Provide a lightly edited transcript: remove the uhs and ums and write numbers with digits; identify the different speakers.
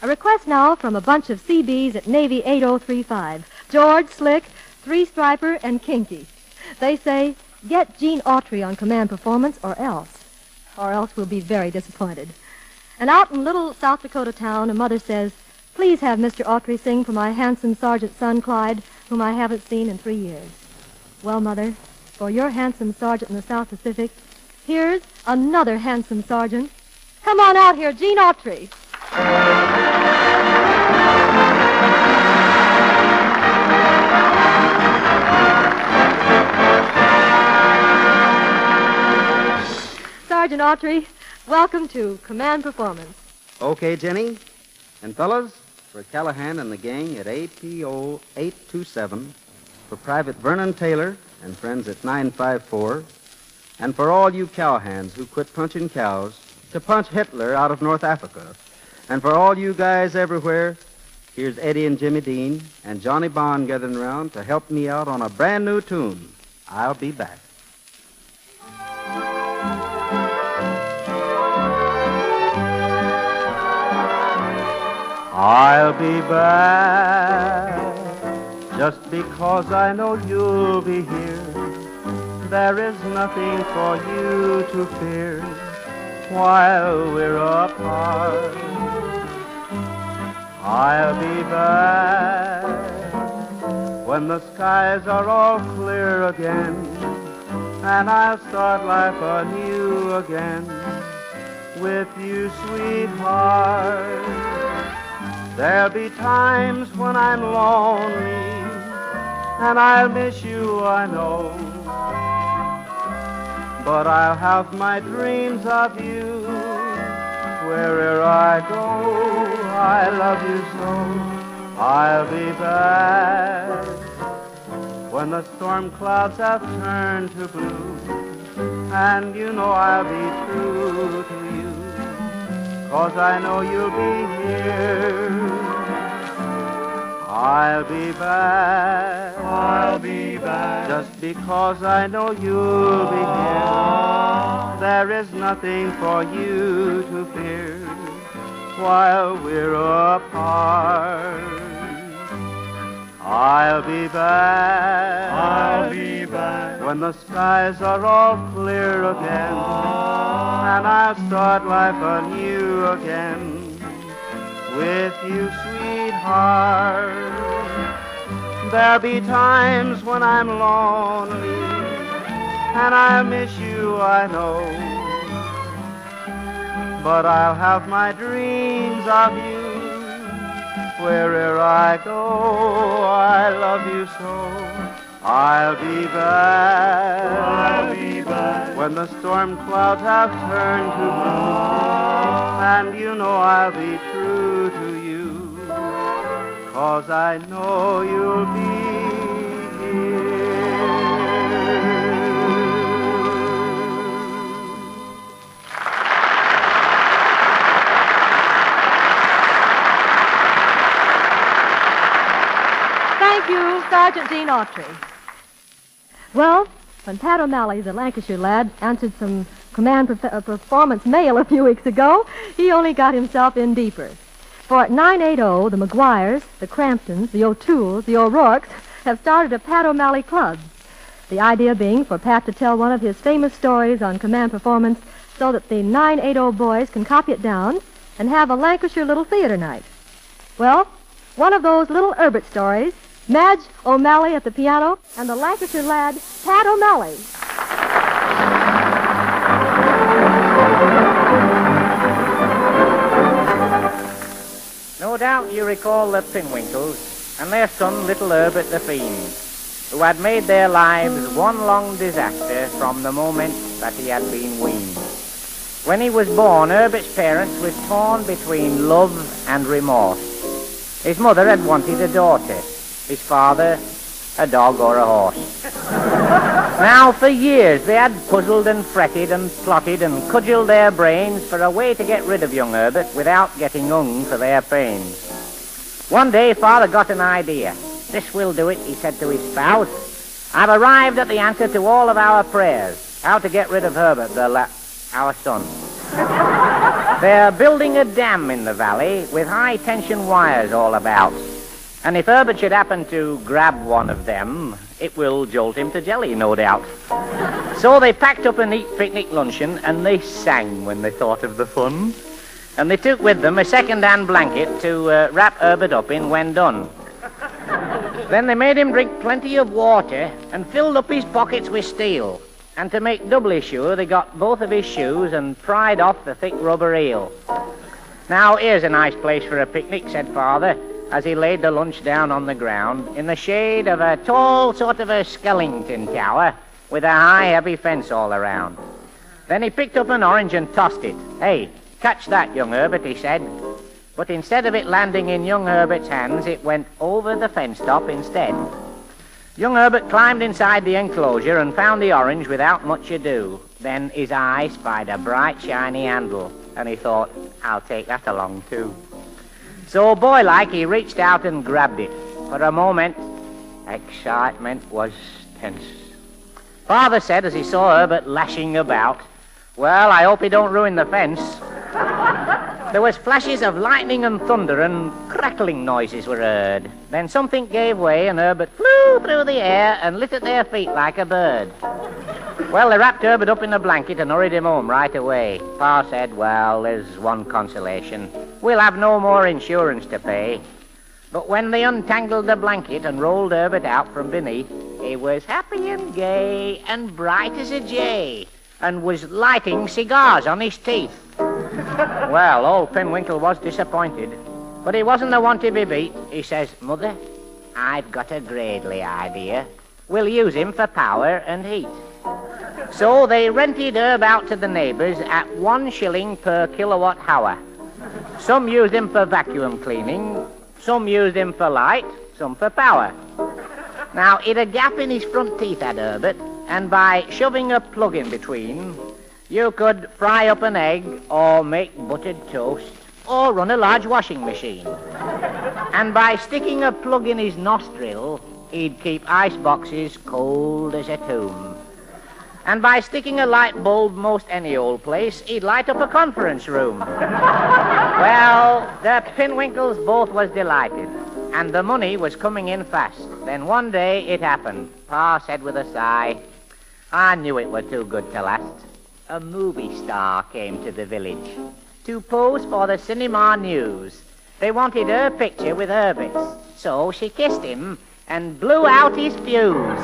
Speaker 1: A request now from a bunch of CBs at Navy 8035. George, Slick, Three Striper, and Kinky. They say, get Gene Autry on command performance or else we'll be very disappointed. And out in little South Dakota town, a mother says, please have Mr. Autry sing for my handsome sergeant son, Clyde, whom I haven't seen in 3 years. Well, Mother, for your handsome sergeant in the South Pacific, here's another handsome sergeant. Come on out here, Gene Autry. Sergeant Autry, welcome to Command Performance.
Speaker 2: Okay, Jenny. And fellas, for Callahan and the gang at APO 827, for Private Vernon Taylor and friends at 954, and for all you cowhands who quit punching cows to punch Hitler out of North Africa, and for all you guys everywhere, here's Eddie and Jimmy Dean and Johnny Bond gathering around to help me out on a brand new tune. I'll be back. I'll be back just because I know you'll be here. There is nothing for you to fear while we're apart. I'll be back when the skies are all clear again, and I'll start life anew again with you, sweetheart. There'll be times when I'm lonely, and I'll miss you, I know. But I'll have my dreams of you. Wherever I go, I love you so. I'll be back when the storm clouds have turned to blue, and you know I'll be true to you. 'Cause I know you'll be here. I'll be back. I'll be back. Just because I know you'll be here. There is nothing for you to fear while we're apart. I'll be back. I'll be back when the skies are all clear again, and I'll start life anew again with you, sweetheart. There'll be times when I'm lonely, and I'll miss you, I know. But I'll have my dreams of you. Wherever I go, I love you so. I'll be back. I'll be back when the storm clouds have turned to blue, and you know I'll be true to you, 'cause I know you'll be here.
Speaker 1: Thank you, Sergeant Gene Autry. Well, when Pat O'Malley, the Lancashire lad, answered some command performance mail a few weeks ago, he only got himself in deeper. For at 980, the McGuires, the Cramptons, the O'Tooles, the O'Rourkes have started a Pat O'Malley Club. The idea being for Pat to tell one of his famous stories on command performance so that the 980 boys can copy it down and have a Lancashire little theater night. Well, one of those little Herbert stories, Madge O'Malley at the piano, and the Lancashire lad, Pat O'Malley.
Speaker 3: No doubt you recall the Pinwinkles and their son, little Herbert the Fiend, who had made their lives one long disaster from the moment that he had been weaned. When he was born, Herbert's parents were torn between love and remorse. His mother had wanted a daughter, his father a dog or a horse. Now, for years, they had puzzled and fretted and plotted and cudgelled their brains for a way to get rid of young Herbert without getting hung for their pains. One day, Father got an idea. "This will do it," he said to his spouse. "I've arrived at the answer to all of our prayers. How to get rid of Herbert, our son." They're building a dam in the valley with high-tension wires all about. And if Herbert should happen to grab one of them, it will jolt him to jelly, no doubt. So they packed up a neat picnic luncheon, and they sang when they thought of the fun. And they took with them a second-hand blanket to wrap Herbert up in when done. Then they made him drink plenty of water and filled up his pockets with steel. And to make doubly sure, they got both of his shoes and pried off the thick rubber heel. Now, here's a nice place for a picnic, said Father, as he laid the lunch down on the ground in the shade of a tall sort of a skeleton tower with a high, heavy fence all around. Then he picked up an orange and tossed it. Hey, catch that, young Herbert, he said. But instead of it landing in young Herbert's hands, it went over the fence top instead. Young Herbert climbed inside the enclosure and found the orange without much ado. Then his eye spied a bright, shiny handle, and he thought, I'll take that along too. So, boy-like, he reached out and grabbed it. For a moment, excitement was tense. Father said as he saw Herbert lashing about, well, I hope he don't ruin the fence. There was flashes of lightning and thunder, and crackling noises were heard. Then something gave way, and Herbert flew through the air and lit at their feet like a bird. Well, they wrapped Herbert up in a blanket and hurried him home right away. Pa said, well, there's one consolation. We'll have no more insurance to pay. But when they untangled the blanket and rolled Herbert out from beneath, he was happy and gay and bright as a jay, and was lighting cigars on his teeth. Well, old Pinwinkle was disappointed, but he wasn't the one to be beat. He says, Mother, I've got a Gradley idea. We'll use him for power and heat. So they rented Herb out to the neighbors at 1 shilling per kilowatt hour. Some used him for vacuum cleaning, some used him for light, some for power. Now, he'd a gap in his front teeth, had Herbert, and by shoving a plug in between, you could fry up an egg, or make buttered toast, or run a large washing machine. And by sticking a plug in his nostril, he'd keep ice boxes cold as a tomb. And by sticking a light bulb most any old place, he'd light up a conference room. Well, the Pinwinkles both was delighted, and the money was coming in fast. Then one day it happened. Pa said with a sigh, I knew it were too good to last. A movie star came to the village to pose for the cinema news. They wanted her picture with Herbert's, so she kissed him and blew out his fuse.